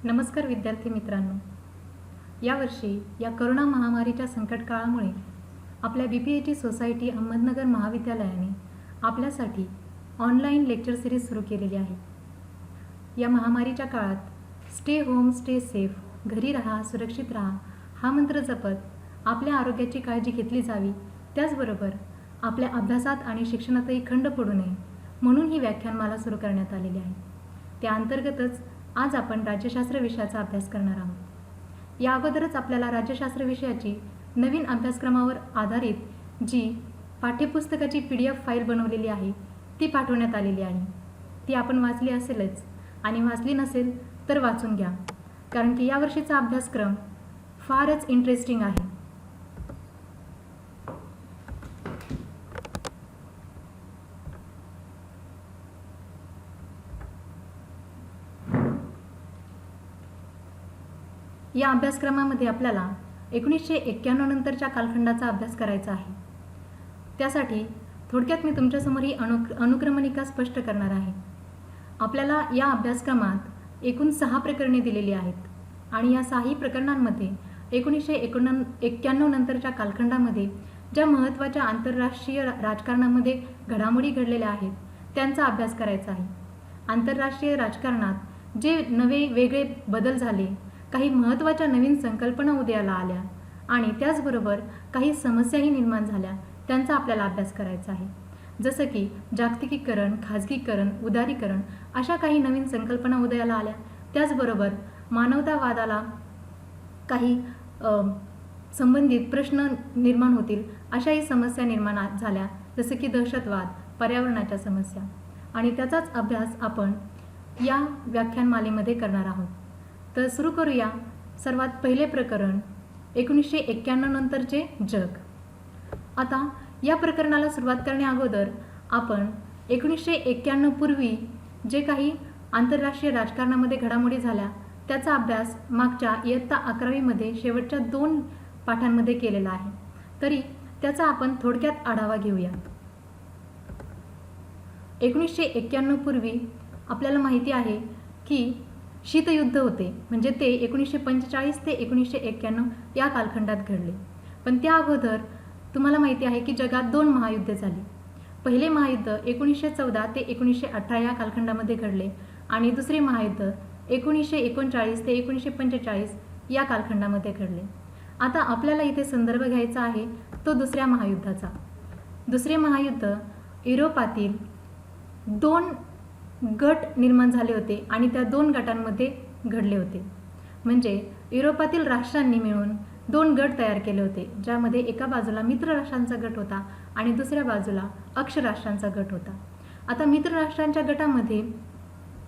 नमस्कार विद्यार्थी मित्रांनो, यावर्षी या करोना महामारीच्या संकट काळामुळे आपल्या BPHE सोसायटी अहमदनगर महाविद्यालयाने आपल्यासाठी ऑनलाईन लेक्चर सिरीज सुरू केलेली आहे. या महामारीच्या काळात स्टे होम स्टे सेफ, घरी राहा सुरक्षित राहा हा मंत्र जपत आपल्या आरोग्याची काळजी घेतली जावी. त्याचबरोबर आपल्या अभ्यासात आणि शिक्षणातही खंड पडू नये म्हणून ही व्याख्यानमाला सुरू करण्यात आलेली आहे. त्या अंतर्गतच आज आपण राज्यशास्त्र विषयाचा अभ्यास करणार आहोत. या अगोदरच आपल्याला राज्यशास्त्र विषयाची नवीन अभ्यासक्रमावर आधारित जी पाठ्यपुस्तकाची PDF फाईल बनवलेली आहे ती पाठवण्यात आलेली आहे. ती आपण वाचली असेलच आणि वाचली नसेल तर वाचून घ्या, कारण की यावर्षीचा अभ्यासक्रम फारच इंटरेस्टिंग आहे. या अभ्यासक्रमामध्ये आपल्याला 1991 नंतरच्या कालखंडाचा अभ्यास करायचा आहे. त्यासाठी थोडक्यात मी तुमच्यासमोर ही अनुक्रमणिका स्पष्ट करणार आहे. आपल्याला या अभ्यासक्रमात एकूण 6 प्रकरणे दिलेली आहेत आणि या 6 प्रकरणांमध्ये 1991 नंतरच्या कालखंडामध्ये ज्या महत्त्वाच्या आंतरराष्ट्रीय राजकारणामध्ये घडामोडी घडलेल्या आहेत त्यांचा अभ्यास करायचा आहे. आंतरराष्ट्रीय राजकारणात जे नवे वेगळे बदल झाले, काही महत्त्वाच्या नवीन संकल्पना उदयाला आल्या आणि त्याचबरोबर काही समस्याही निर्माण झाल्या, त्यांचा आपल्याला अभ्यास करायचा आहे. जसं की जागतिकीकरण, खाजगीकरण, उदारीकरण अशा काही नवीन संकल्पना उदयाला आल्या. त्याचबरोबर मानवतावादाला काही संबंधित प्रश्न निर्माण होतील अशाही समस्या निर्माण झाल्या, जसं की दहशतवाद, पर्यावरणाच्या समस्या, आणि त्याचाच अभ्यास आपण या व्याख्यानमालेमध्ये करणार आहोत. तर सुरू करूया. सर्वात पहिले प्रकरण 1991 नंतरचे जग. आता या प्रकरणाला सुरुवात करण्या अगोदर आपण 1991 पूर्वी जे काही आंतरराष्ट्रीय राजकारणामध्ये घडामोडी झाल्या त्याचा अभ्यास मागच्या इयत्ता 11वी मध्ये शेवटच्या 2 पाठांमध्ये केलेला आहे. तरी त्याचा आपण थोडक्यात आढावा घेऊया. 1991 पूर्वी आपल्याला माहिती आहे की शीतयुद्ध होते, म्हणजे ते 1945 ते 1991 या कालखंडात घडले. पण त्या अगोदर तुम्हाला माहिती आहे की जगात 2 महायुद्ध झाली. पहिले महायुद्ध 1914 ते 1918 या कालखंडामध्ये घडले आणि दुसरे महायुद्ध 1939 ते 1945 या कालखंडामध्ये घडले. आता आपल्याला इथे संदर्भ घ्यायचा आहे तो दुसऱ्या महायुद्धाचा. दुसरे महायुद्ध युरोपातील 2 गट निर्माण झाले होते आणि त्या 2 गटांमध्ये घडले होते. म्हणजे युरोपातील राष्ट्रांनी मिळून 2 गट तयार केले होते, ज्यामध्ये एका बाजूला मित्र राष्ट्रांचा गट होता आणि दुसऱ्या बाजूला अक्ष राष्ट्रांचा गट होता. आता मित्र राष्ट्रांच्या गटामध्ये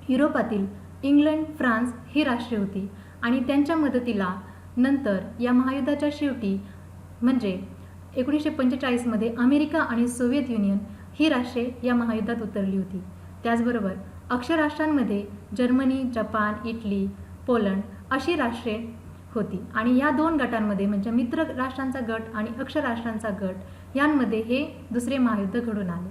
युरोपातील इंग्लंड, फ्रान्स ही राष्ट्रे होती आणि त्यांच्या मदतीला नंतर या महायुद्धाच्या शेवटी म्हणजे 1945 मध्ये अमेरिका आणि सोव्हिएत युनियन ही राष्ट्रे या महायुद्धात उतरली होती. त्याचबरोबर अक्ष राष्ट्रांमध्ये जर्मनी, जपान, इटली, पोलंड अशी राष्ट्रे होती आणि या 2 गटांमध्ये म्हणजे मित्र राष्ट्रांचा गट आणि अक्ष राष्ट्रांचा गट यांमध्ये हे दुसरे महायुद्ध घडून आले.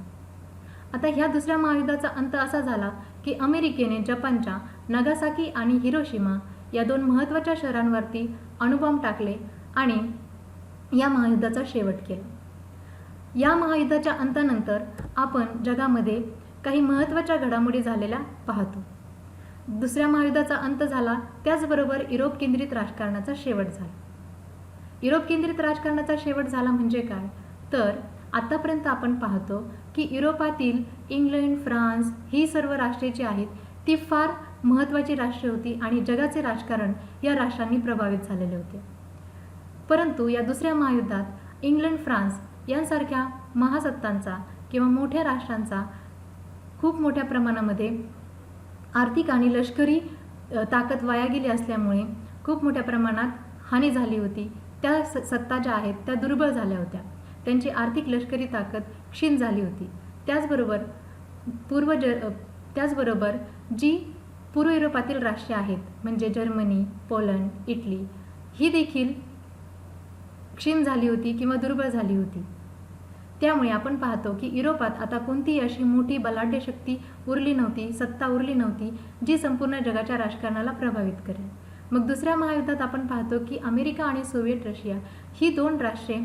आता ह्या दुसऱ्या महायुद्धाचा अंत असा झाला की अमेरिकेने जपानच्या नागासाकी आणि हिरोशिमा या 2 महत्त्वाच्या शहरांवरती अणुबॉम्ब टाकले आणि या महायुद्धाचा शेवट केला. या महायुद्धाच्या अंतानंतर आपण जगामध्ये काही महत्त्वाच्या घडामोडी झालेल्या पाहतो. दुसऱ्या महायुद्धाचा अंत झाला, त्याचबरोबर युरोप केंद्रित राजकारणाचा शेवट झाला. युरोप केंद्रित राजकारणाचा शेवट झाला म्हणजे काय, तर आतापर्यंत आपण पाहतो की युरोपातील इंग्लंड, फ्रान्स ही सर्व राष्ट्रे जी आहेत ती फार महत्त्वाची राष्ट्रे होती आणि जगाचे राजकारण या राष्ट्रांनी प्रभावित झालेले होते. परंतु या दुसऱ्या महायुद्धात इंग्लंड, फ्रान्स यांसारख्या महासत्तांचा किंवा मोठ्या राष्ट्रांचा खूप मोठ्या प्रमाणामध्ये आर्थिक आणि लष्करी ताकद वाया गेली असल्यामुळे खूप मोठ्या प्रमाणात हानी झाली होती. त्या सत्ता ज्या आहेत त्या दुर्बळ झाल्या होत्या, त्यांची आर्थिक लष्करी ताकद क्षीण झाली होती. त्याचबरोबर जी पूर्व युरोपातील राष्ट्रे आहेत म्हणजे जर्मनी, पोलंड, इटली ही देखील क्षीण झाली होती किंवा दुर्बळ झाली होती. त्यामुळे आपण पाहतो की युरोपात आता कोणतीही अशी मोठी बलाढ्य शक्ती उरली नव्हती, सत्ता उरली नव्हती, जी संपूर्ण जगाच्या राजकारणाला प्रभावित करेल. मग दुसऱ्या महायुद्धात आपण पाहतो की अमेरिका आणि सोव्हिएट रशिया ही दोन राष्ट्रे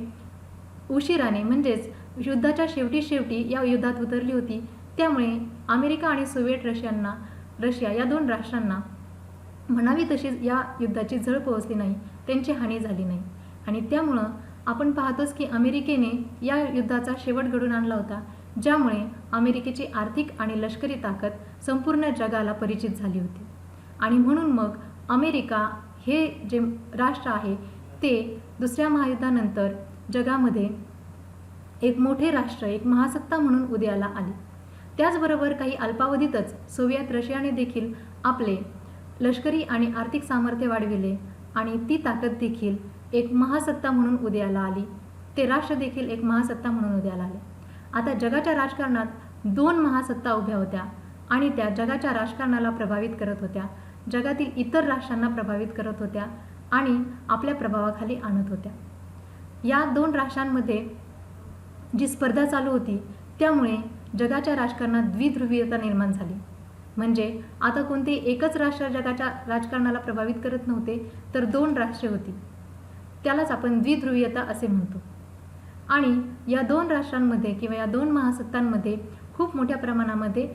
उशिराने म्हणजेच युद्धाच्या शेवटी या युद्धात उतरली होती. त्यामुळे अमेरिका आणि सोव्हिएट रशिया या दोन राष्ट्रांना म्हणावी तशी या युद्धाची झळ पोहोचली नाही, त्यांची हानी झाली नाही. आणि त्यामुळं आपण पाहतोच की अमेरिकेने या युद्धाचा शेवट घडवून आणला होता, ज्यामुळे अमेरिकेची आर्थिक आणि लष्करी ताकद संपूर्ण जगाला परिचित झाली होती. आणि म्हणून मग अमेरिका हे जे राष्ट्र आहे ते दुसऱ्या महायुद्धानंतर जगामध्ये एक मोठे राष्ट्र, एक महासत्ता म्हणून उदयाला आली. त्याचबरोबर काही अल्पावधीतच सोव्हिएत रशियाने देखील आपले लष्करी आणि आर्थिक सामर्थ्य वाढविले आणि ती ताकद देखील एक महासत्ता म्हणून उदयाला आली. ते राष्ट्र देखील एक महासत्ता म्हणून उदयाला आले. आता जगाच्या राजकारणात दोन महासत्ता उभ्या होत्या आणि त्या जगाच्या राजकारणाला प्रभावित करत होत्या, जगातील इतर राष्ट्रांना प्रभावित करत होत्या आणि आपल्या प्रभावाखाली आणत होत्या. या दोन राष्ट्रांमध्ये जी स्पर्धा चालू होती त्यामुळे जगाच्या राजकारणात द्विध्रुवीयता निर्माण झाली. म्हणजे आता कोणते एकच राष्ट्र जगाच्या राजकारणाला प्रभावित करत नव्हते, तर दोन राष्ट्रे होती. त्यालाच आपण द्विध्रुवीयता असे म्हणतो. आणि या दोन राष्ट्रांमध्ये किंवा या दोन महासत्तांमध्ये खूप मोठ्या प्रमाणामध्ये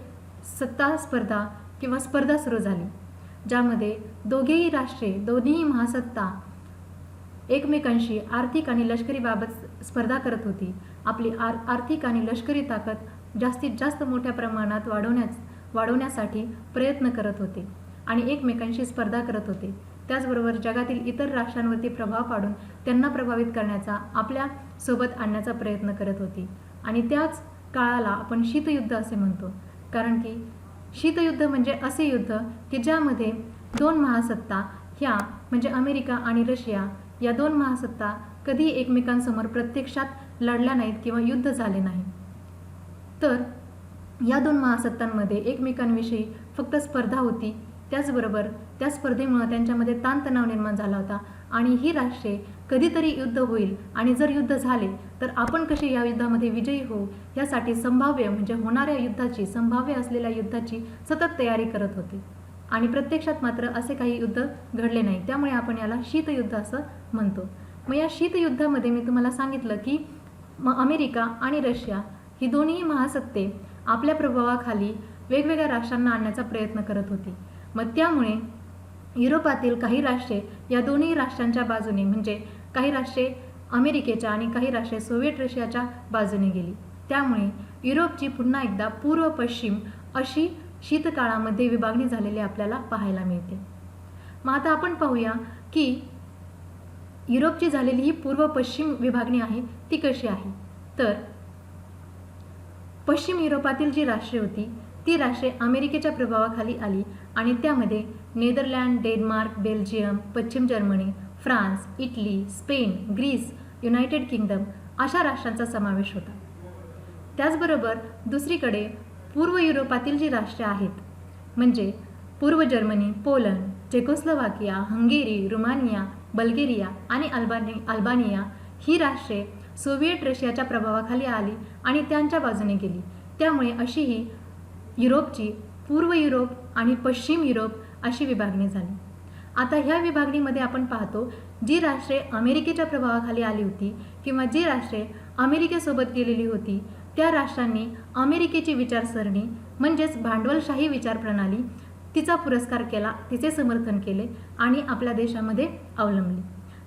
सत्ता स्पर्धा किंवा स्पर्धा सुरू झाली, ज्यामध्ये दोघेही राष्ट्रे, दोन्ही महासत्ता एकमेकांशी आर्थिक आणि लष्करी बाबत स्पर्धा करत होती. आपली आर्थिक आणि लष्करी ताकद जास्तीत जास्त मोठ्या प्रमाणात वाढवण्यासाठी प्रयत्न करत होते आणि एकमेकांशी स्पर्धा करत होते. त्याचबरोबर जगातील इतर राष्ट्रांवरती प्रभाव पाडून त्यांना प्रभावित करण्याचा, आपल्या सोबत आणण्याचा प्रयत्न करत होती. आणि त्याच काळाला आपण शीतयुद्ध असे म्हणतो, कारण की शीतयुद्ध म्हणजे असे युद्ध की ज्यामध्ये दोन महासत्ता ह्या म्हणजे अमेरिका आणि रशिया या दोन महासत्ता कधी एकमेकांसमोर प्रत्यक्षात लढल्या नाहीत किंवा युद्ध झाले नाही, तर या दोन महासत्तांमध्ये एकमेकांविषयी फक्त स्पर्धा होती. त्याचबरोबर त्या स्पर्धेमुळे त्यांच्यामध्ये ताणतणाव निर्माण झाला होता आणि ही राष्ट्रे कधीतरी युद्ध होईल आणि जर युद्ध झाले तर आपण कसे या युद्धामध्ये विजयी होऊ यासाठी संभाव्य म्हणजे होणाऱ्या युद्धाची, संभाव्य असलेल्या युद्धाची सतत तयारी करत होते. आणि प्रत्यक्षात मात्र असे काही युद्ध घडले नाही, त्यामुळे आपण याला शीतयुद्ध असं म्हणतो. मग या शीतयुद्धामध्ये मी तुम्हाला सांगितलं की अमेरिका आणि रशिया ही दोन्ही महासत्ते आपल्या प्रभावाखाली वेगवेगळ्या राष्ट्रांना आणण्याचा प्रयत्न करत होती. मग त्यामुळे युरोपातील काही राष्ट्रे या दोन्ही राष्ट्रांच्या बाजूने म्हणजे काही राष्ट्रे अमेरिकेच्या आणि काही राष्ट्रे सोव्हिएट रशियाच्या बाजूने गेली. त्यामुळे युरोपची पुन्हा एकदा पूर्व पश्चिम अशी शीतकाळामध्ये विभागणी झालेली आपल्याला पाहायला मिळते. मग आता आपण पाहूया की युरोपची झालेली ही पूर्व पश्चिम विभागणी आहे ती कशी आहे. तर पश्चिम युरोपातील जी राष्ट्रे होती ती राष्ट्रे अमेरिकेच्या प्रभावाखाली आली आणि त्यामध्ये नेदरलँड, डेन्मार्क, बेल्जियम, पश्चिम Germany, France, Italy, Spain, Greece, United Kingdom अशा राष्ट्रांचा समावेश होता. त्याचबरोबर दुसरीकडे पूर्व युरोपातील जी राष्ट्रे आहेत म्हणजे पूर्व Germany, Poland, Czechoslovakia, Hungary, Romania, Bulgaria आणि अल्बानिया ही राष्ट्रे सोव्हिएट रशियाच्या प्रभावाखाली आली आणि त्यांच्या बाजूने गेली. त्यामुळे अशी ही युरोपची पूर्व युरोप आणि पश्चिम युरोप अशी विभागणी झाली. आता ह्या विभागणीमध्ये आपण पाहतो जी राष्ट्रे अमेरिकेच्या प्रभावाखाली आली होती किंवा जी राष्ट्रे अमेरिकेसोबत गेलेली होती त्या राष्ट्रांनी अमेरिकेची विचारसरणी म्हणजेच भांडवलशाही विचारप्रणाली तिचा पुरस्कार केला, तिचे समर्थन केले आणि आपल्या देशामध्ये अवलंबली.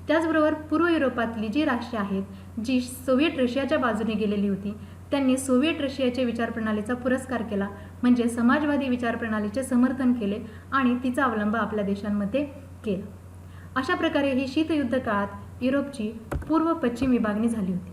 त्याचबरोबर पूर्व युरोपातली जी राष्ट्रे आहेत जी सोव्हिएट रशियाच्या बाजूने गेलेली होती त्यांनी सोव्हिएट रशियाच्या विचारप्रणालीचा पुरस्कार केला म्हणजे समाजवादी विचारप्रणालीचे समर्थन केले आणि तिचा अवलंब आपल्या देशांमध्ये केला. अशा प्रकारे ही शीतयुद्ध काळात युरोपची पूर्व पश्चिम विभागणी झाली होती.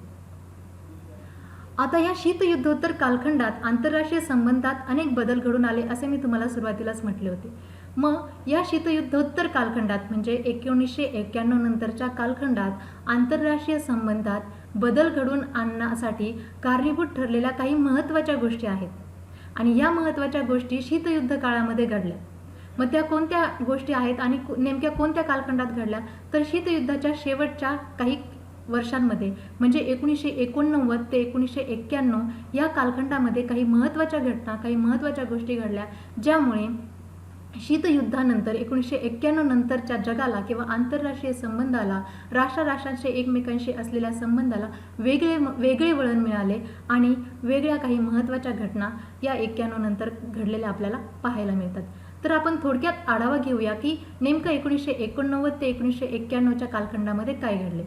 आता या शीतयुद्धोत्तर कालखंडात आंतरराष्ट्रीय संबंधात अनेक बदल घडून आले असे मी तुम्हाला सुरुवातीलाच म्हटले होते. मग या शीतयुद्धोत्तर कालखंडात म्हणजे 1991 नंतरच्या कालखंडात आंतरराष्ट्रीय संबंधात बदल घडून आणण्यासाठी कारणीभूत ठरलेल्या काही महत्त्वाच्या गोष्टी आहेत आणि या महत्त्वाच्या गोष्टी शीतयुद्ध काळामध्ये घडल्या. मग त्या कोणत्या गोष्टी आहेत आणि नेमक्या कोणत्या कालखंडात घडल्या तर शीतयुद्धाच्या शेवटच्या काही वर्षांमध्ये म्हणजे 1989 ते 1991 या कालखंडामध्ये काही महत्त्वाच्या घटना, काही महत्त्वाच्या गोष्टी घडल्या, ज्यामुळे शीतयुद्धानंतर 1991 नंतरच्या जगाला किंवा आंतरराष्ट्रीय संबंधाला, राष्ट्रांशी एकमेकांशी असलेल्या संबंधाला वेगळे वळण मिळाले आणि वेगळ्या काही महत्त्वाच्या घटना या 91 नंतर घडलेल्या आपल्याला पाहायला मिळतात. तर आपण थोडक्यात आढावा घेऊया की नेमकं 1989 ते 1991च्या कालखंडामध्ये काय घडले.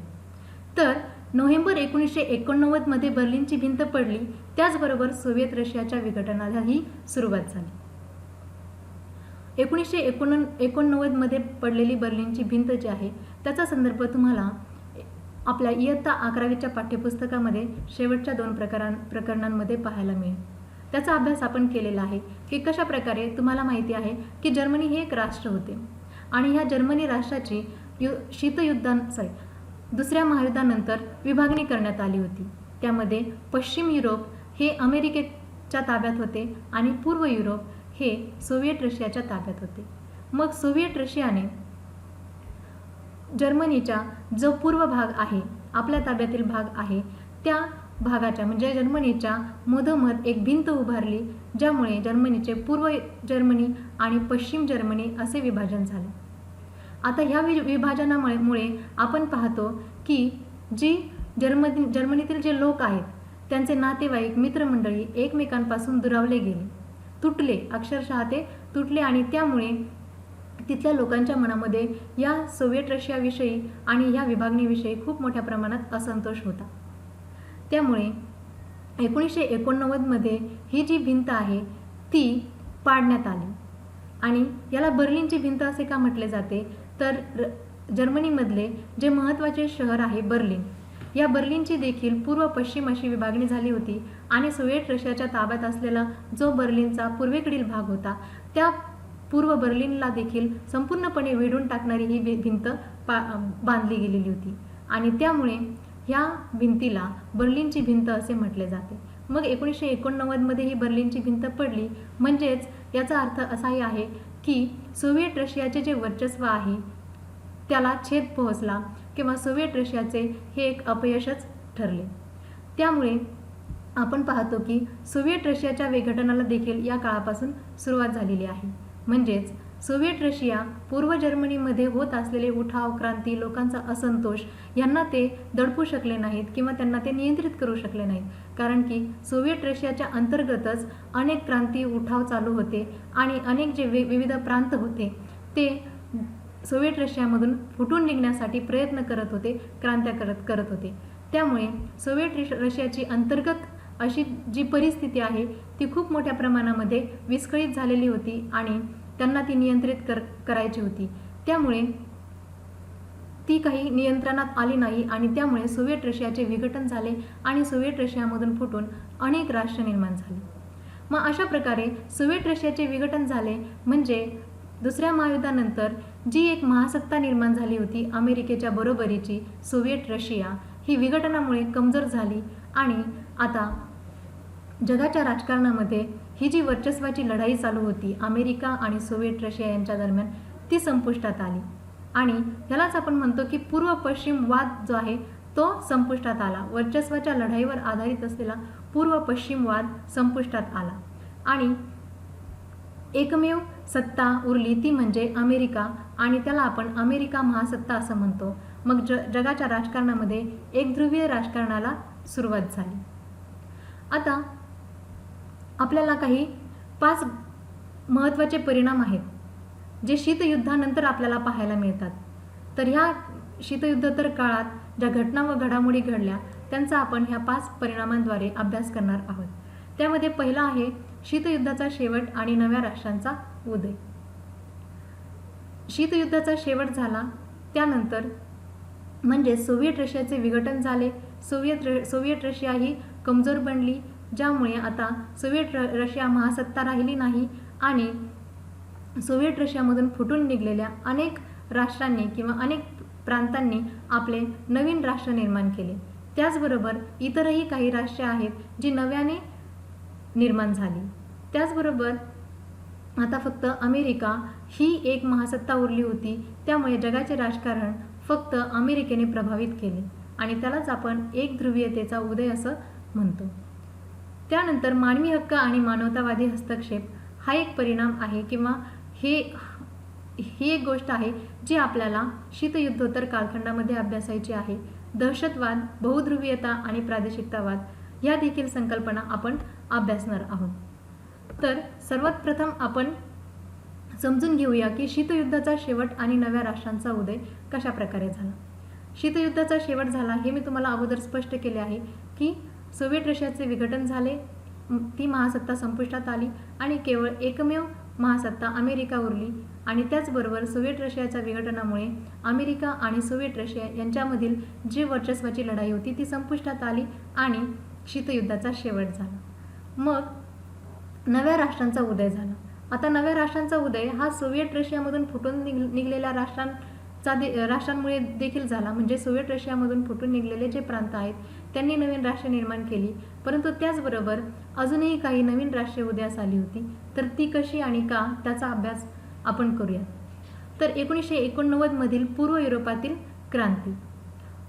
तर नोव्हेंबर 1989 मध्ये बर्लिनची भिंत पडली. त्याचबरोबर सोव्हिएत रशियाच्या विघटनालाही सुरुवात झाली. 1989 मध्ये पडलेली बर्लिनची भिंत जी आहे त्याचा संदर्भ तुम्हाला आपल्या इयत्ता 11वीच्या पाठ्यपुस्तकामध्ये शेवटच्या 2 प्रकरणांमध्ये पाहायला मिळेल. त्याचा अभ्यास आपण केलेला आहे की कशा प्रकारे तुम्हाला माहिती आहे की जर्मनी हे एक राष्ट्र होते आणि ह्या जर्मनी राष्ट्राची दुसऱ्या महायुद्धानंतर विभागणी करण्यात आली होती. त्यामध्ये पश्चिम युरोप हे अमेरिकेच्या ताब्यात होते आणि पूर्व युरोप हे सोव्हिएट रशियाच्या ताब्यात होते. मग सोव्हिएट रशियाने जर्मनीचा जो पूर्व भाग आहे, आपल्या ताब्यातील भाग आहे, त्या भागाच्या म्हणजे जर्मनीच्या मधोमध एक भिंत उभारली, ज्यामुळे जर्मनीचे पूर्व जर्मनी आणि पश्चिम जर्मनी असे विभाजन झाले. आता ह्या विभाजनामुळे आपण पाहतो की जी जर्मनीतील जे लोक आहेत त्यांचे नातेवाईक, मित्रमंडळी एकमेकांपासून दुरावले गेले, तुटले, अक्षरशः ते तुटले आणि त्यामुळे तिथल्या लोकांच्या मनामध्ये या सोव्हिएट रशियाविषयी आणि या विभागणीविषयी खूप मोठ्या प्रमाणात असंतोष होता. त्यामुळे 1989 मध्ये ही जी भिंत आहे ती पाडण्यात आली आणि याला बर्लिनची भिंत असे का म्हटले जाते तर जर्मनीमधले जे महत्त्वाचे शहर आहे बर्लिन, या बर्लिनची देखील पूर्व पश्चिम अशी विभागणी झाली होती आणि सोव्हिएट रशियाच्या ताब्यात असलेला जो बर्लिनचा पूर्वेकडील भाग होता त्या पूर्व बर्लिनला देखील संपूर्णपणे वेढून टाकणारी ही भिंत बांधली गेलेली होती आणि त्यामुळे ह्या भिंतीला बर्लिनची भिंत असे म्हटले जाते. मग 1989 मध्ये ही बर्लिनची भिंत पडली, म्हणजेच याचा अर्थ असाही आहे की सोव्हिएट रशियाचे जे वर्चस्व आहे त्याला छेद पोहोचला किंवा सोव्हिएट रशियाचे हे एक अपयशच ठरले. त्यामुळे आपण पाहतो की सोव्हिएट रशियाच्या विघटनाला देखील या काळापासून सुरुवात झालेली आहे. म्हणजेच सोव्हिएट रशिया पूर्व जर्मनीमध्ये होत असलेले उठाव, क्रांती, लोकांचा असंतोष यांना ते दडपू शकले नाहीत किंवा त्यांना ते नियंत्रित करू शकले नाहीत, कारण की सोव्हिएट रशियाच्या अंतर्गतच अनेक क्रांती, उठाव चालू होते आणि अनेक जे विविध प्रांत होते ते सोव्हिएट रशियामधून फुटून निघण्यासाठी प्रयत्न करत होते, क्रांत्या करत होते. त्यामुळे सोव्हिएट रशियाची अंतर्गत अशी जी परिस्थिती आहे ती खूप मोठ्या प्रमाणामध्ये विस्कळीत झालेली होती आणि त्यांना ती नियंत्रित करायची होती. त्यामुळे ती काही नियंत्रणात आली नाही आणि त्यामुळे सोव्हिएट रशियाचे विघटन झाले आणि सोव्हिएट रशियामधून फुटून अनेक राष्ट्र निर्माण झाले. मग अशा प्रकारे सोव्हिएट रशियाचे विघटन झाले म्हणजे दुसऱ्या महायुद्धानंतर जी एक महासत्ता निर्माण झाली होती अमेरिकेच्या बरोबरीची सोव्हिएट रशिया, ही विघटनामुळे कमजोर झाली आणि आता जगाच्या राजकारणामध्ये ही जी वर्चस्वाची लढाई चालू होती अमेरिका आणि सोव्हिएट रशिया यांच्या दरम्यान ती संपुष्टात आली आणि यालाच आपण म्हणतो की पूर्व पश्चिम वाद जो आहे तो संपुष्टात आला. वर्चस्वाच्या लढाईवर आधारित असलेला पूर्व पश्चिम वाद संपुष्टात आला आणि एकमेव सत्ता उरली ती म्हणजे अमेरिका आणि त्याला आपण अमेरिका महासत्ता असं म्हणतो. मग जगाच्या राजकारणामध्ये एकध्रुवीय राजकारणाला सुरुवात झाली. आता आपल्याला काही 5 महत्त्वाचे परिणाम आहेत जे शीतयुद्धानंतर आपल्याला पाहायला मिळतात. तर ह्या शीतयुद्धोत्तर काळात ज्या घटना व घडामोडी घडल्या त्यांचा आपण ह्या 5 परिणामांद्वारे अभ्यास करणार आहोत. त्यामध्ये पहिला आहे शीतयुद्धाचा शेवट आणि नव्या राष्ट्रांचा उदय. शीतयुद्धाचा शेवट झाला त्यानंतर म्हणजे सोव्हिएट रशियाचे विघटन झाले. सोव्हिएट रशिया ही कमजोर बनली, ज्यामुळे आता सोव्हिएट रशिया महासत्ता राहिली नाही आणि सोव्हिएट रशियामधून फुटून निघलेल्या अनेक राष्ट्रांनी किंवा अनेक प्रांतांनी आपले नवीन राष्ट्र निर्माण केले. त्याचबरोबर इतरही काही राष्ट्रे आहेत जी नव्याने निर्माण झाली. त्याचबरोबर आता फक्त अमेरिका ही एक महासत्ता उरली होती, त्यामुळे जगाचे राजकारण फक्त अमेरिकेने प्रभावित केले आणि त्यालाच आपण एक ध्रुवीयतेचा उदय असं म्हणतो. त्यानंतर मानवी हक्क आणि मानवतावादी हस्तक्षेप हा एक परिणाम आहे किंवा ही एक गोष्ट आहे जी आपल्याला शीतयुद्धोत्तर कालखंडामध्ये अभ्यासायची आहे. दहशतवाद, बहुध्रुवीयता आणि प्रादेशिकतावाद या देखील संकल्पना आपण अभ्यासणार आहोत. तर सर्वात प्रथम आपण समजून घेऊया की शीतयुद्धाचा शेवट आणि नव्या राष्ट्रांचा उदय कशा प्रकारे झाला. शीतयुद्धाचा शेवट झाला हे मी तुम्हाला अगोदर स्पष्ट केले आहे की सोव्हिएट रशियाचे विघटन झाले, ती महासत्ता संपुष्टात आली आणि केवळ एकमेव महासत्ता अमेरिका उरली. आणि त्याचबरोबर सोव्हिएट रशियाच्या विघटनामुळे अमेरिका आणि सोव्हिएट रशिया यांच्यामधील जी वर्चस्वाची लढाई होती ती संपुष्टात आली आणि शीतयुद्धाचा शेवट झाला. मग नव्या राष्ट्रांचा उदय झाला. आता नव्या राष्ट्रांचा उदय हा सोव्हिएट रशियामधून फुटून निघलेल्या राष्ट्रांमुळे देखील झाला. म्हणजे सोव्हिएट रशियामधून फुटून निघलेले जे प्रांत आहेत त्यांनी नवीन राष्ट्र निर्माण केली, परंतु त्याचबरोबर अजूनही काही नवीन राष्ट्रे उदयास आली होती. तर ती कशी आणि का त्याचा अभ्यास आपण करूया. तर 1989 मधील पूर्व युरोपातील क्रांती.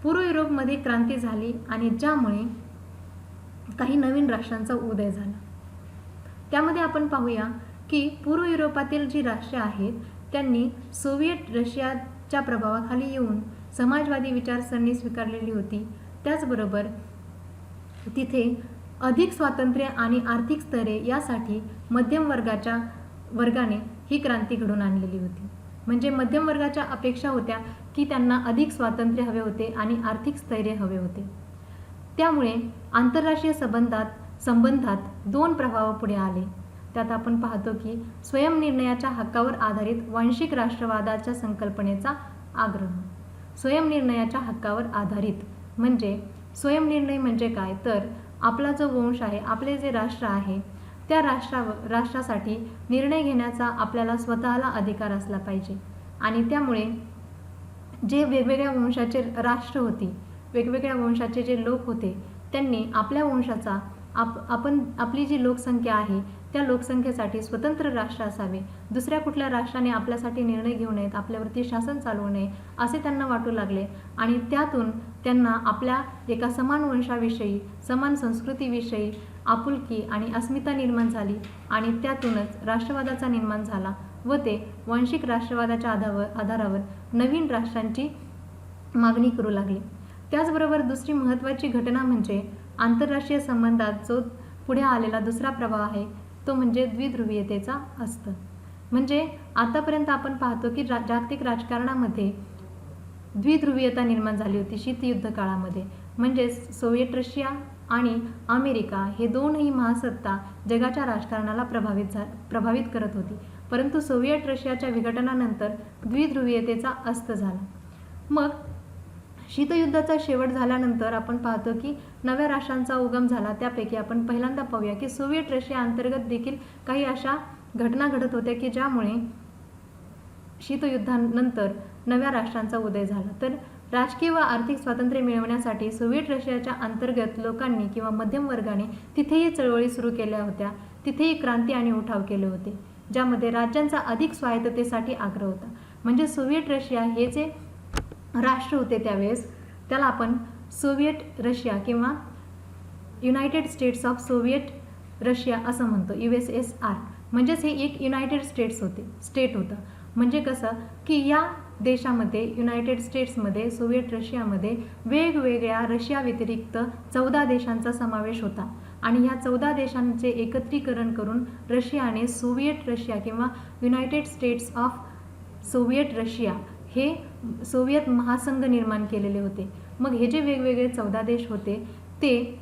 पूर्व युरोपमध्ये क्रांती झाली आणि ज्यामुळे काही नवीन राष्ट्रांचा उदय झाला. त्यामध्ये आपण पाहूया की पूर्व युरोपातील जी राष्ट्रे आहेत त्यांनी सोव्हिएट रशियाच्या प्रभावाखाली येऊन समाजवादी विचारसरणी स्वीकारलेली होती. त्याचबरोबर तिथे अधिक स्वातंत्र्य आणि आर्थिक स्तरे यासाठी मध्यम वर्गाने ही क्रांती घडून आणलेली होती. म्हणजे मध्यम वर्गाच्या अपेक्षा होत्या की त्यांना अधिक स्वातंत्र्य हवे होते आणि आर्थिक स्थैर्य हवे होते. त्यामुळे आंतरराष्ट्रीय संबंधात दोन प्रभाव पुढे आले. त्यात आपण पाहतो की स्वयंनिर्णयाच्या हक्कावर आधारित वांशिक राष्ट्रवादाच्या संकल्पनेचा आग्रह. स्वयंनिर्णयाच्या हक्कावर आधारित म्हणजे स्वयंनिर्णय म्हणजे काय, तर आपला जो वंश आहे, आपले जे राष्ट्र आहे त्या राष्ट्रासाठी निर्णय घेण्याचा आपल्याला स्वतःला अधिकार असला पाहिजे. आणि त्यामुळे जे वेगवेगळ्या वंशाचे राष्ट्र होती, वेगवेगळ्या वंशाचे जे लोक होते त्यांनी आपल्या वंशाचा आपली जी लोकसंख्या आहे त्या लोकसंख्येसाठी स्वतंत्र राष्ट्र असावे, दुसऱ्या कुठल्या राष्ट्राने आपल्यासाठी निर्णय घेऊ नयेत, आपल्यावरती शासन चालवू नये असे त्यांना वाटू लागले. आणि त्यातून त्यांना आपल्या एका समान वंशाविषयी, समान संस्कृतीविषयी आपुलकी आणि अस्मिता निर्माण झाली आणि त्यातूनच राष्ट्रवादाचा निर्माण झाला व ते वांशिक राष्ट्रवादाच्या आधारावर नवीन राष्ट्रांची मागणी करू लागले. त्याचबरोबर दुसरी महत्त्वाची घटना म्हणजे आंतरराष्ट्रीय संबंधात जो पुढे आलेला दुसरा प्रभाव आहे तो म्हणजे द्विध्रुवीयतेचा अस्त. म्हणजे आतापर्यंत आपण पाहतो की जागतिक राजकारणामध्ये द्विध्रुवीयता निर्माण झाली होती शीतयुद्ध काळामध्ये. म्हणजे सोव्हिएट रशिया आणि अमेरिका हे दोनही महासत्ता जगाच्या राजकारणाला प्रभावित करत होती. परंतु सोव्हिएट रशियाच्या विघटनानंतर द्विध्रुवीयतेचा अस्त झाला. मग शीतयुद्धाचा शेवट झाल्यानंतर आपण पाहतो की नव्या राष्ट्रांचा उगम झाला. त्यापैकी आपण पहिल्यांदा पाहूया की सोव्हिएट रशिया अंतर्गत देखील काही अशा घटना घडत होत्या की ज्यामुळे शीतयुद्धानंतर नव्या राष्ट्रांचा उदय झाला. तर राजकीय व आर्थिक स्वातंत्र्य मिळवण्यासाठी सोव्हिएट रशियाच्या अंतर्गत लोकांनी किंवा मध्यम वर्गाने तिथेही चळवळी सुरू केल्या होत्या, तिथेही क्रांती आणि उठाव केले होते, ज्यामध्ये राज्यांचा अधिक स्वायत्ततेसाठी आग्रह होता. म्हणजे सोव्हिएट रशिया हे जे राष्ट्र होते त्यावेळेस त्याला आपण सोव्हिएट रशिया किंवा United states of Soviet Russia असं म्हणतो, USSR. म्हणजेच हे एक युनायटेड स्टेट होतं. म्हणजे कसं की या देशामध्ये, युनायटेड स्टेट्समध्ये, सोव्हिएट रशियामध्ये वेगवेगळ्या रशिया व्यतिरिक्त 14 देशांचा समावेश होता आणि ह्या 14 देशांचे एकत्रीकरण करून रशियाने सोव्हिएट रशिया किंवा United states of Soviet Russia हे सोव्हिएत महासंघ निर्माण केलेले होते. मग हे जे वेगवेगळे 14 देश होते ते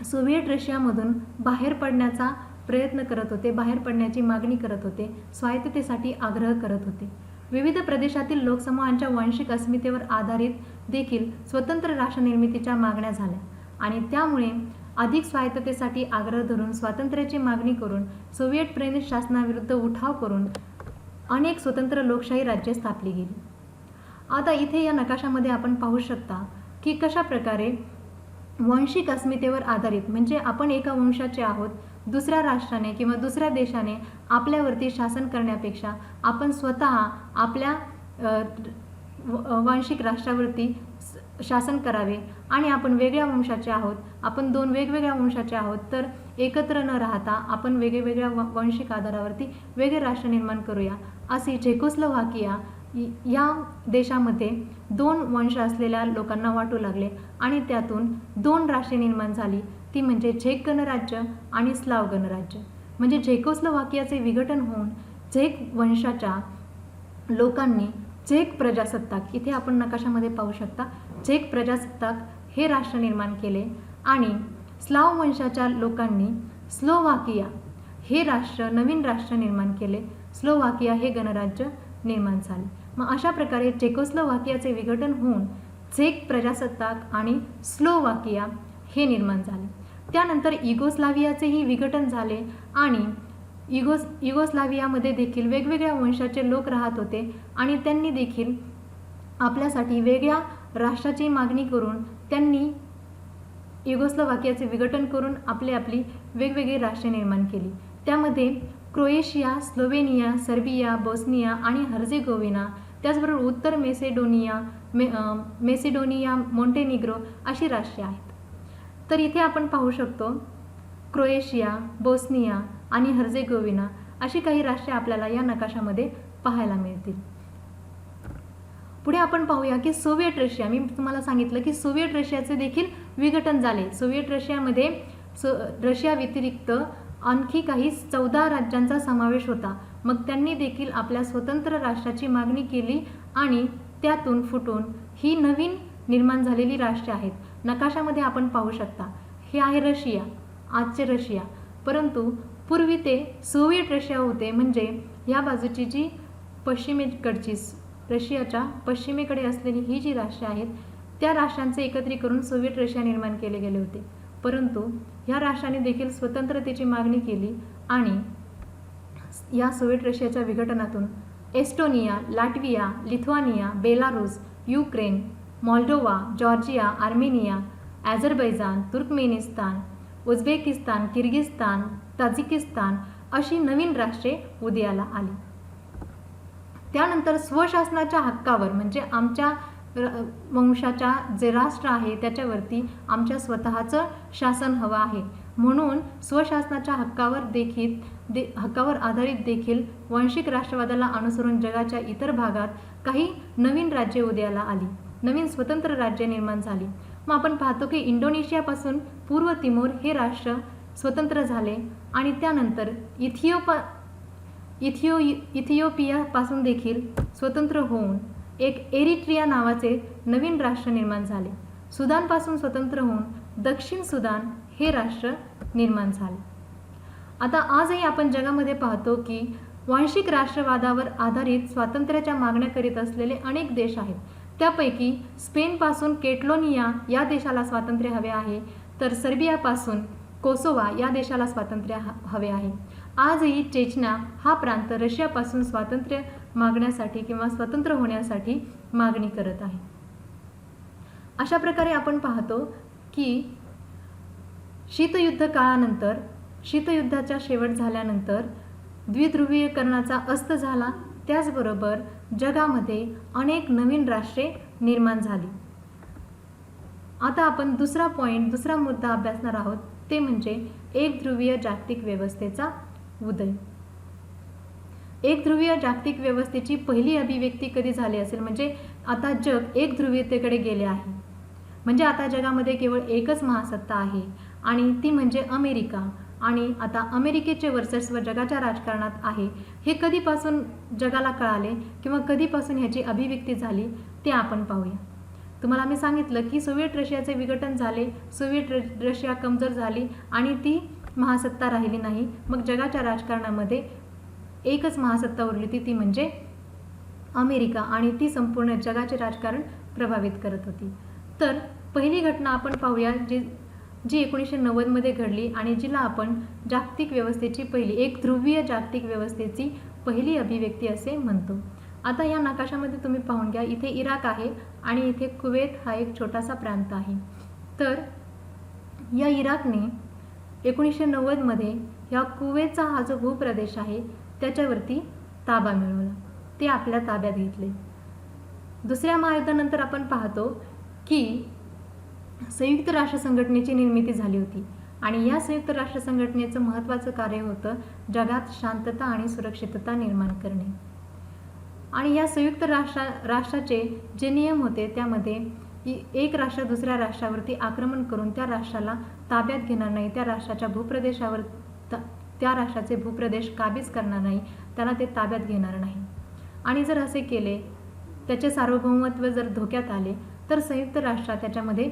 सोव्हिएट रशियामधून बाहेर पडण्याचा प्रयत्न करत होते, बाहेर पडण्याची मागणी करत होते, स्वायत्ततेसाठी आग्रह करत होते. विविध प्रदेशातील लोकसमूहांच्या वांशिक अस्मितेवर आधारित देखील स्वतंत्र राष्ट्रनिर्मितीच्या मागण्या झाल्या आणि त्यामुळे अधिक स्वायत्ततेसाठी आग्रह धरून स्वातंत्र्याची मागणी करून सोव्हिएट प्रेरित शासनाविरुद्ध उठाव करून अनेक स्वतंत्र लोकशाही राज्ये स्थापली गेली. आता इथे या नकाशामध्ये आपण पाहू शकता की कशा प्रकारे वांशिक अस्मितेवर आधारित म्हणजे आपण एका वंशाचे आहोत, दुसऱ्या राष्ट्राने किंवा दुसऱ्या देशाने आपल्यावरती शासन करण्यापेक्षा आपण स्वतः आपल्या वांशिक राष्ट्रावरती शासन करावे आणि आपण वेगळ्या वंशाचे आहोत, आपण दोन वेगवेगळ्या वंशाचे आहोत, तर एकत्र न राहता आपण वेगवेगळ्या वंशिक आधारावरती वेगळे राष्ट्र निर्माण करूया, अशी चेकोस्लोव्हाकिया या देशामध्ये दोन वंश असलेल्या लोकांना वाटू लागले आणि त्यातून दोन राष्ट्रे निर्माण झाली, ती म्हणजे झेक गणराज्य आणि स्लाव गणराज्य. म्हणजे चेकोस्लोव्हाकियाचे विघटन होऊन झेक वंशाच्या लोकांनी झेक प्रजासत्ताक, इथे आपण नकाशामध्ये पाहू शकता, झेक प्रजासत्ताक हे राष्ट्र निर्माण केले आणि स्लाव वंशाच्या लोकांनी स्लोव्हाकिया हे राष्ट्र, नवीन राष्ट्र निर्माण केले. स्लोव्हाकिया हे गणराज्य निर्माण झाले. मग अशा प्रकारे चेकोस्लोव्हाकियाचे विघटन होऊन झेक प्रजासत्ताक आणि स्लोव्हाकिया हे निर्माण झाले. त्यानंतर युगोस्लावियाचेही विघटन झाले आणि युगोस्लावियामध्ये देखील वेगवेगळ्या वंशाचे लोक राहत होते आणि त्यांनी देखील आपल्यासाठी वेगळ्या राष्ट्राची मागणी करून त्यांनी युगोस्लोव्हाकियाचे विघटन करून आपली वेगवेगळी राष्ट्रे निर्माण केली. त्यामध्ये क्रोएशिया, स्लोवेनिया, सर्बिया, बोस्निया आणि हर्जेगोविना, त्याचबरोबर उत्तर मेसिडोनिया, मॉन्टेनिग्रो अशी राष्ट्रे आहेत. तर इथे आपण पाहू शकतो क्रोएशिया, बोस्निया आणि हर्जेगोविना अशी काही राष्ट्रे आपल्याला या नकाशामध्ये पाहायला मिळतील. पुढे आपण पाहूया की सोव्हिएट रशिया. मी तुम्हाला सांगितलं की सोव्हिएट रशियाचे देखील विघटन झाले. सोव्हिएट रशियामध्ये रशिया व्यतिरिक्त आणखी काही 14 राज्यांचा समावेश होता. मग त्यांनी देखील आपल्या स्वतंत्र राष्ट्राची मागणी केली आणि त्यातून फुटून ही नवीन निर्माण झालेली राष्ट्रे आहेत. नकाशामध्ये आपण पाहू शकता, हे आहे रशिया, आजचे रशिया, परंतु पूर्वी ते सोव्हिएट रशिया होते. म्हणजे या बाजूची जी पश्चिमेकडची, रशियाच्या पश्चिमेकडे असलेली ही जी राष्ट्रे आहेत, त्या राष्ट्रांचे एकत्रीकरण सोव्हिएट रशिया निर्माण केले गेले होते. परंतु ह्या राष्ट्रांनी देखील स्वतंत्रतेची मागणी केली आणि या सोव्हिएट रशियाच्या विघटनातून Estonia, Latvia, Lithuania, Belarus, Ukraine, Moldova, Georgia, Armenia, Azerbaijan, Turkmenistan, Uzbekistan, Kyrgyzstan, Tajikistan अशी नवीन राष्ट्रे उदयाला आली. त्यानंतर स्वशासनाच्या हक्कावर, म्हणजे आमच्या वंशाच्या जे राष्ट्र आहे त्याच्यावरती आमच्या स्वतःचं शासन हवं आहे, म्हणून स्वशासनाच्या हक्कावर आधारित देखील वांशिक राष्ट्रवादाला अनुसरून जगाच्या इतर भागात काही नवीन राज्ये उदयाला आली, नवीन स्वतंत्र राज्ये निर्माण झाली. मग आपण पाहतो की इंडोनेशियापासून पूर्व तिमोर हे राष्ट्र स्वतंत्र झाले आणि त्यानंतर इथिओपियापासून देखील स्वतंत्र होऊन एक एरिट्रिया नावाचे नवीन राष्ट्र निर्माण झाले. सुदानपासून स्वतंत्र होऊन दक्षिण सुदान हे राष्ट्र निर्माण झाले. आता आजही आपण जगामध्ये पाहतो की वांशिक राष्ट्रवादावर आधारित स्वातंत्र्याच्या मागण्या करीत असलेले अनेक देश आहेत. त्यापैकी स्पेनपासून केटलोनिया या देशाला स्वातंत्र्य हवे आहे, तर सर्बियापासून कोसोवा या देशाला स्वातंत्र्य हवे आहे. आजही चेचन्या हा प्रांत रशियापासून स्वातंत्र्य मागण्यासाठी किंवा स्वतंत्र होण्यासाठी मागणी करत आहे. अशा प्रकारे आपण पाहतो की शीतयुद्ध काळानंतर, शीतयुद्धाचा शेवट झाल्यानंतर द्विध्रुवीकरणाचा अस्त झाला. त्याचबरोबर जगामध्ये अनेक नवीन राष्ट्रे निर्माण झाली. आता आपण दुसरा मुद्दा अभ्यासणार आहोत, ते म्हणजे एकध्रुवीय जागतिक व्यवस्थेचा उदय. एकध्रुवीय जागतिक व्यवस्थेची पहिली अभिव्यक्ती कधी झाली असेल, म्हणजे आता जग एकध्रुवीयतेकडे गेले आहे. म्हणजे आता जगामध्ये केवळ एकच महासत्ता आहे आणि ती म्हणजे अमेरिका, आणि आता अमेरिकेचे वर्चस्व जगाच्या राजकारणात आहे. हे कधीपासून जगाला कळाले किंवा कधीपासून ह्याची अभिव्यक्ती झाली ते आपण पाहूया. तुम्हाला मी सांगितलं की सोव्हिएट रशियाचे विघटन झाले, सोव्हिएट रशिया कमजोर झाली आणि ती महासत्ता राहिली नाही. मग जगाच्या राजकारणामध्ये एकच महासत्ता उरली, ती म्हणजे अमेरिका, आणि ती संपूर्ण जगाचे राजकारण प्रभावित करत होती. तर पहिली घटना आपण पाहूया जी 1990 घडली आणि जिला आपण जागतिक व्यवस्थेची पहिली, एक ध्रुवीय जागतिक व्यवस्थेची पहिली अभिव्यक्ती असे म्हणतो. आता या नकाशामध्ये तुम्ही पाहून घ्या, इथे इराक आहे आणि इथे कुवेत हा एक छोटासा प्रांत आहे. तर या इराकने 1990 या कुवेतचा हा जो भूप्रदेश आहे त्याच्यावरती ताबा मिळवला, ते आपल्या ताब्यात घेतले. दुसऱ्या महायुद्धानंतर आपण पाहतो की संयुक्त राष्ट्र संघटनेची निर्मिती झाली होती आणि या संयुक्त राष्ट्र संघटनेचं महत्त्वाचं कार्य होतं जगात शांतता आणि सुरक्षितता निर्माण करणे. आणि या संयुक्त राष्ट्राचे जे नियम होते त्यामध्ये एक राष्ट्र दुसऱ्या राष्ट्रावरती आक्रमण करून त्या राष्ट्राला ताब्यात घेणार नाही, त्या राष्ट्राच्या भूप्रदेशावर त्या राष्ट्राचे भूप्रदेश काबीज करणार नाही, त्याला ते ताब्यात घेणार नाही. आणि जर असे केले, त्याचे सार्वभौमत्व जर धोक्यात आले तर संयुक्त राष्ट्र त्याच्यामध्ये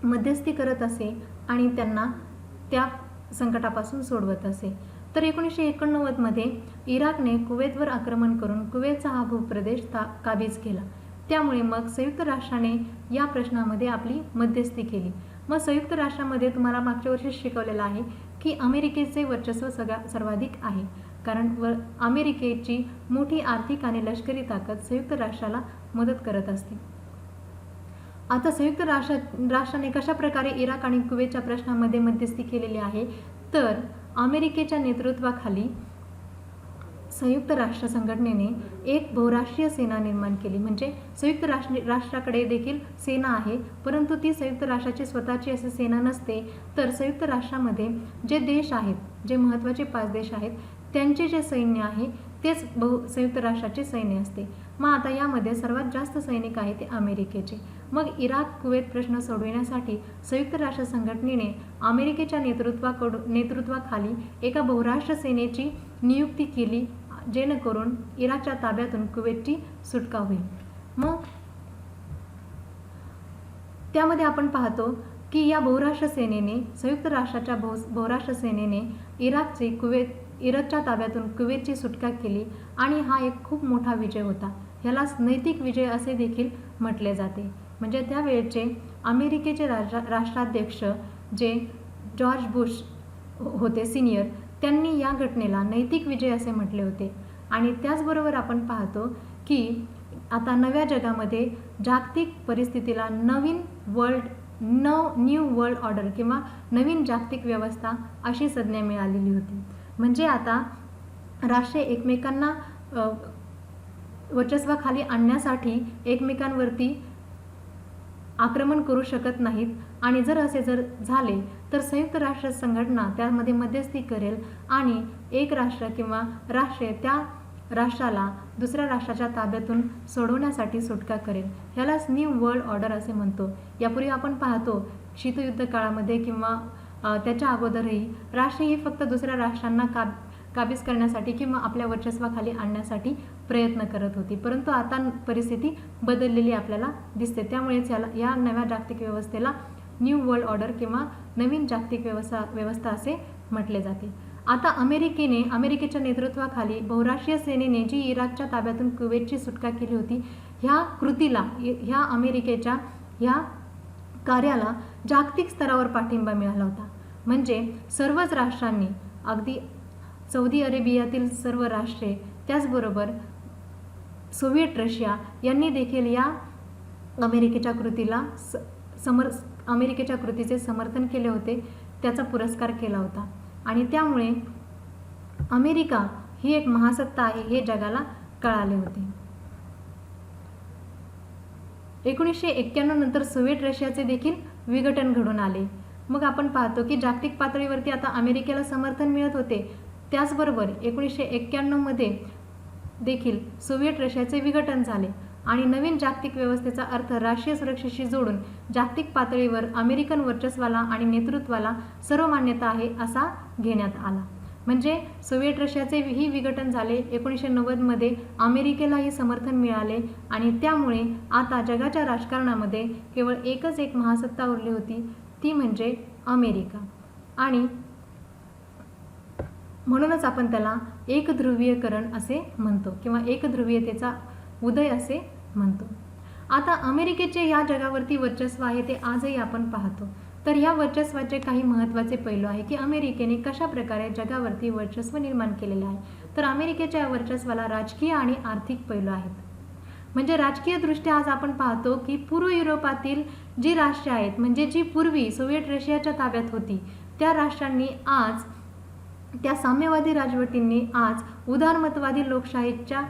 मध्यस्थी करत असे आणि त्यांना त्या संकटापासून सोडवत असे. तर 1989 मध्ये इराकने कुवेतवर आक्रमण करून कुवेतचा हा भूप्रदेश काबीज केला. त्यामुळे मग संयुक्त राष्ट्राने या प्रश्नामध्ये आपली मध्यस्थी केली. मग संयुक्त राष्ट्रामध्ये तुम्हाला मागच्या वर्षी शिकवलेलं आहे की अमेरिकेचे वर्चस्व सर्वाधिक आहे, कारण अमेरिकेची मोठी आर्थिक आणि लष्करी ताकद संयुक्त राष्ट्राला मदत करत असते. आता संयुक्त राष्ट्राने कशा प्रकारे इराक आणि कुवेतच्या प्रश्नामध्ये मध्यस्थी केलेली आहे, तर अमेरिकेच्या नेतृत्वाखाली संयुक्त राष्ट्र संघटनेने एक बहुराष्ट्रीय सेना निर्माण केली. म्हणजे संयुक्त राष्ट्राकडे देखील सेना आहे, परंतु ती संयुक्त राष्ट्राची स्वतःची अशी सेना नसते, तर संयुक्त राष्ट्रामध्ये जे देश आहेत, जे महत्त्वाचे 5 देश आहेत, त्यांचे जे सैन्य आहे तेच संयुक्त राष्ट्राचे सैन्य असते. मग आता यामध्ये सर्वात जास्त सैनिक आहेत ते अमेरिकेचे. मग इराक कुवेत प्रश्न सोडविण्यासाठी संयुक्त राष्ट्र संघटनेने अमेरिकेच्या नेतृत्वाखाली एका बहुराष्ट्र सेनेची नियुक्ती केली, जेणेकरून इराकच्या ताब्यातून कुवेतची सुटका होईल. मग त्यामध्ये आपण पाहतो की या बहुराष्ट्र सेनेने संयुक्त राष्ट्राच्या बहुराष्ट्र सेनेने इराकच्या ताब्यातून कुवेतची सुटका केली आणि हा एक खूप मोठा विजय होता. ह्यालाच नैतिक विजय असे देखील म्हटले जाते. म्हणजे त्यावेळेचे अमेरिकेचे राष्ट्राध्यक्ष जे जॉर्ज बुश होते सिनियर, त्यांनी या घटनेला नैतिक विजय असे म्हटले होते. आणि त्याचबरोबर आपण पाहतो की आता नव्या जगामध्ये जागतिक परिस्थितीला न्यू वर्ल्ड ऑर्डर किंवा नवीन जागतिक व्यवस्था अशी संज्ञा मिळालेली होती. म्हणजे आता राष्ट्रे एकमेकांना वर्चस्वाखाली आणण्यासाठी एकमेकांवरती आक्रमण करू शकत नाहीत आणि जर झाले तर संयुक्त राष्ट्र संघटना त्यामध्ये मध्यस्थी करेल आणि एक राष्ट्र किंवा राष्ट्रे त्या राष्ट्राला दुसऱ्या राष्ट्राच्या ताब्यातून सोडवण्यासाठी सुटका करेल. ह्यालाच न्यू वर्ल्ड ऑर्डर असे म्हणतो. यापूर्वी आपण पाहतो शीतयुद्ध काळामध्ये किंवा त्याच्या अगोदरही राष्ट्रे ही फक्त दुसऱ्या राष्ट्रांना काबीज करण्यासाठी किंवा आपल्या वर्चस्वाखाली आणण्यासाठी प्रयत्न करत होती, परंतु आता परिस्थिती बदललेली आपल्याला दिसते. त्यामुळेच या नव्या जागतिक व्यवस्थेला न्यू वर्ल्ड ऑर्डर किंवा नवीन जागतिक व्यवस्था असे म्हटले जाते. आता अमेरिकेच्या नेतृत्वाखाली बहुराष्ट्रीय सेनेने जी इराकच्या ताब्यातून कुवेतची सुटका केली होती, ह्या अमेरिकेच्या ह्या कार्याला जागतिक स्तरावर पाठिंबा मिळाला होता. म्हणजे सर्वच राष्ट्रांनी, अगदी सौदी अरेबियातील सर्व राष्ट्रे, त्याचबरोबर सोव्हिएट रशिया यांनी देखील या अमेरिकेच्या कृतीचे समर्थन केले होते, त्याचा पुरस्कार केला होता. आणि त्यामुळे अमेरिका ही एक महासत्ता आहे हे जगाला कळाले होते. 1991 नंतर सोव्हिएट रशियाचे देखील विघटन घडून आले. मग आपण पाहतो की जागतिक पातळीवरती आता अमेरिकेला समर्थन मिळत होते. त्याचबरोबर 1991 मध्ये देखील सोव्हिएट रशियाचे विघटन झाले आणि नवीन जागतिक व्यवस्थेचा अर्थ राष्ट्रीय सुरक्षेशी जोडून जागतिक पातळीवर अमेरिकन वर्चस्वाला आणि नेतृत्वाला सर्व मान्यता आहे असा घेण्यात आला. म्हणजे सोव्हिएट रशियाचे ही विघटन झाले. 1990 मध्ये अमेरिकेलाही समर्थन मिळाले आणि त्यामुळे आता जगाच्या राजकारणामध्ये केवळ एक महासत्ता उरली होती, ती म्हणजे अमेरिका. आणि म्हणूनच आपण त्याला एकध्रुवीयकरण असे म्हणतो किंवा एकध्रुवीयतेचा उदय असे म्हणतो. आता अमेरिकेचे या जगावरती वर्चस्व आहे ते आजही आपण पाहतो. तर या वर्चस्वाचे काही महत्त्वाचे पैलू आहे की अमेरिकेने कशा प्रकारे जगावरती वर्चस्व निर्माण केलेले आहे. तर अमेरिकेच्या वर्चस्वाला राजकीय आणि आर्थिक पैलू आहेत. म्हणजे राजकीयदृष्ट्या आज आपण पाहतो की पूर्व युरोपातील जी राष्ट्रे आहेत, म्हणजे जी पूर्वी सोव्हिएट रशियाच्या ताब्यात होती, त्या राष्ट्रांनी आज त्या साम्यवादी राजवटींनी आज उदारमतवादी लोकशाहीच्या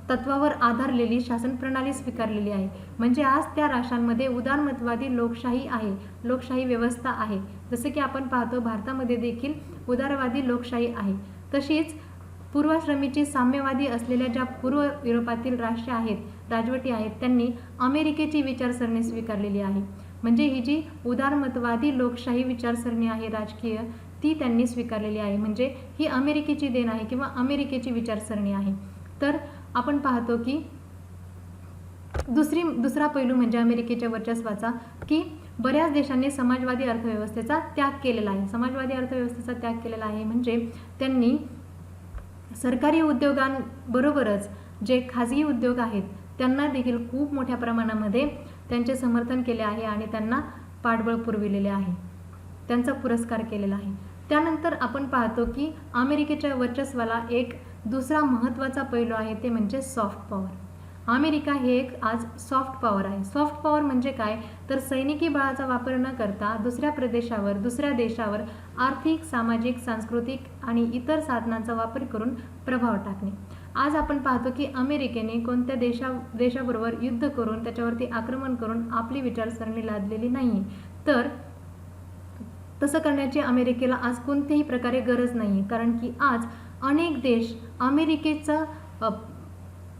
तत्वावर आधारलेली शासन प्रणाली स्वीकारलेली आहे. म्हणजे आज त्या राष्ट्रांमध्ये उदारमतवादी लोकशाही आहे, लोकशाही व्यवस्था आहे. जसे की आपण पाहतो भारतामध्ये देखील उदारवादी लोकशाही आहे. तशीच पूर्वाश्रमीची साम्यवादी असलेल्या ज्या पूर्व युरोपातील राष्ट्रे आहेत, राजवटी आहेत, त्यांनी अमेरिकेची विचारसरणी स्वीकारलेली आहे. म्हणजे ही जी उदारमतवादी लोकशाही विचारसरणी आहे राजकीय, ती त्यांनी स्वीकारलेली आहे. म्हणजे ही अमेरिकेची देण आहे किंवा अमेरिकेची विचारसरणी आहे. तर आपण पाहतो की दुसरा पैलू म्हणजे अमेरिकेच्या वर्चस्वाचा, की बऱ्याच देशांनी समाजवादी अर्थव्यवस्थेचा त्याग केलेला आहे. समाजवादी अर्थव्यवस्थेचा त्याग केलेला आहे म्हणजे त्यांनी सरकारी उद्योगांबरोबरच जे खाजगी उद्योग आहेत त्यांना देखील खूप मोठ्या प्रमाणामध्ये त्यांचे समर्थन केले आहे आणि त्यांना पाठबळ पुरविलेले आहे, त्यांचा पुरस्कार केलेला आहे. त्यानंतर आपण पाहतो की अमेरिकेच्या वर्चस्वाला एक दुसरा महत्त्वाचा पैलू आहे, ते म्हणजे सॉफ्ट पॉवर. अमेरिका हे एक आज सॉफ्ट पॉवर आहे. सॉफ्ट पॉवर म्हणजे काय, तर सैनिकी बळाचा वापर न करता दुसऱ्या देशावर आर्थिक, सामाजिक, सांस्कृतिक आणि इतर साधनांचा वापर करून प्रभाव टाकणे. आज आपण पाहतो की अमेरिकेने कोणत्या देशाबरोबर युद्ध करून त्याच्यावरती आक्रमण करून आपली विचारसरणी लादलेली नाही. तर तसं करण्याची अमेरिकेला आज कोणत्याही प्रकारे गरज नाही, कारण की आज अनेक देश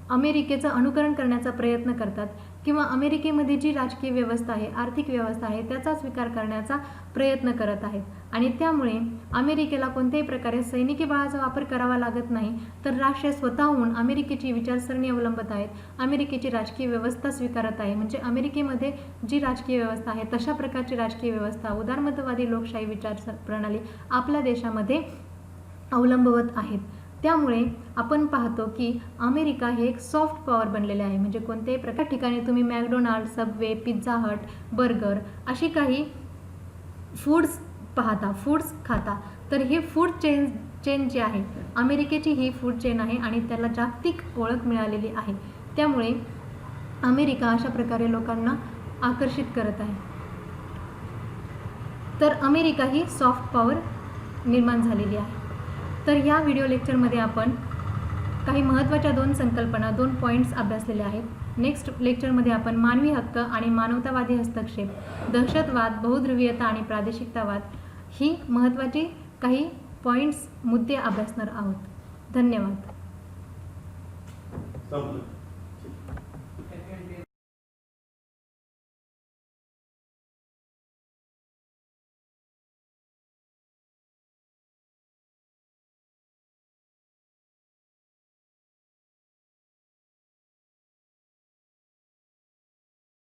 अमेरिकेचं अनुकरण करण्याचा प्रयत्न करतात किंवा अमेरिकेमध्ये जी राजकीय व्यवस्था आहे, आर्थिक व्यवस्था आहे, त्याचा स्वीकार करण्याचा प्रयत्न करत आहेत. आणि त्यामुळे अमेरिकेला कोणत्याही प्रकारे सैनिकी बळाचा वापर करावा लागत नाही, तर राष्ट्रे स्वतःहून अमेरिकेची विचारसरणी अवलंबत आहेत, अमेरिकेची राजकीय व्यवस्था स्वीकारत आहे. म्हणजे अमेरिकेमध्ये जी राजकीय व्यवस्था आहे तशा प्रकारची राजकीय व्यवस्था, उदारमतवादी लोकशाही विचार प्रणाली आपल्या देशामध्ये अवलंबवत आहेत. त्यामुळे आपण पाहतो की अमेरिका हे एक सॉफ्ट पॉवर बनलेले आहे. म्हणजे कोणत्याही प्रकार ठिकाणी तुम्ही McDonald, Subway, Pizza Hut, burger अशी काही फूड्स खाता, तर हे फूड चेन जी आहे अमेरिकेची, ही फूड चेन आहे आणि त्याला जागतिक ओळख मिळालेली आहे. त्यामुळे अमेरिका अशा प्रकारे लोकांना आकर्षित करत आहे. तर अमेरिका ही सॉफ्ट पॉवर निर्माण झालेली आहे. तर या व्हिडिओ लेक्चरमध्ये आपण काही महत्त्वाच्या 2 संकल्पना, 2 पॉईंट्स अभ्यासलेले आहेत. नेक्स्ट लेक्चरमध्ये आपण मानवी हक्क आणि मानवतावादी हस्तक्षेप, दहशतवाद, बहुध्रुवीयता आणि प्रादेशिकतावाद ही महत्त्वाची काही पॉईंट्स, मुद्दे अभ्यासणार आहोत. धन्यवाद.